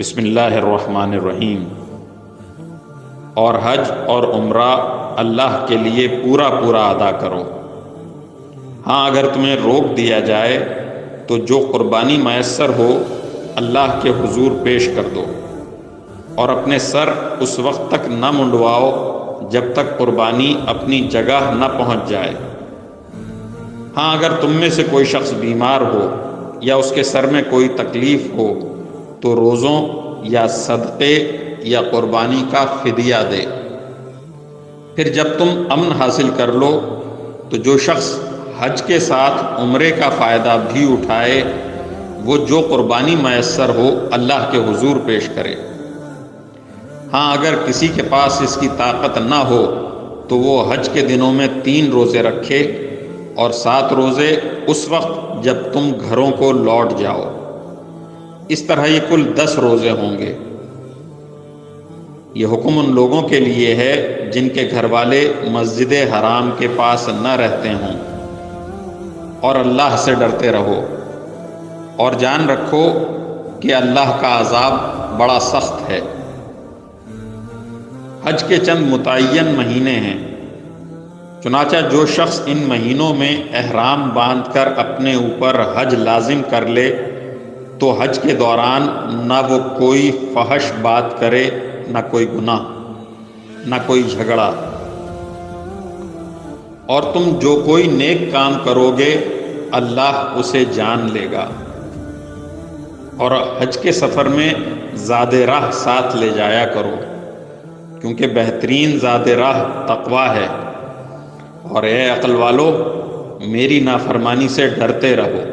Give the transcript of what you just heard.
بسم اللہ الرحمن الرحیم۔ اور حج اور عمرہ اللہ کے لیے پورا پورا ادا کرو۔ ہاں، اگر تمہیں روک دیا جائے تو جو قربانی میسر ہو اللہ کے حضور پیش کر دو، اور اپنے سر اس وقت تک نہ منڈواؤ جب تک قربانی اپنی جگہ نہ پہنچ جائے۔ ہاں، اگر تم میں سے کوئی شخص بیمار ہو یا اس کے سر میں کوئی تکلیف ہو تو روزوں یا صدقے یا قربانی کا فدیہ دے۔ پھر جب تم امن حاصل کر لو تو جو شخص حج کے ساتھ عمرے کا فائدہ بھی اٹھائے وہ جو قربانی میسر ہو اللہ کے حضور پیش کرے۔ ہاں، اگر کسی کے پاس اس کی طاقت نہ ہو تو وہ حج کے دنوں میں 3 روزے رکھے اور 7 روزے اس وقت جب تم گھروں کو لوٹ جاؤ۔ اس طرح یہ کل 10 روزے ہوں گے۔ یہ حکم ان لوگوں کے لیے ہے جن کے گھر والے مسجد حرام کے پاس نہ رہتے ہوں، اور اللہ سے ڈرتے رہو اور جان رکھو کہ اللہ کا عذاب بڑا سخت ہے۔ حج کے چند متعین مہینے ہیں، چنانچہ جو شخص ان مہینوں میں احرام باندھ کر اپنے اوپر حج لازم کر لے تو حج کے دوران نہ وہ کوئی فحش بات کرے، نہ کوئی گناہ، نہ کوئی جھگڑا، اور تم جو کوئی نیک کام کرو گے اللہ اسے جان لے گا۔ اور حج کے سفر میں زاد راہ ساتھ لے جایا کرو، کیونکہ بہترین زاد راہ تقویٰ ہے۔ اور اے عقل والو، میری نافرمانی سے ڈرتے رہو۔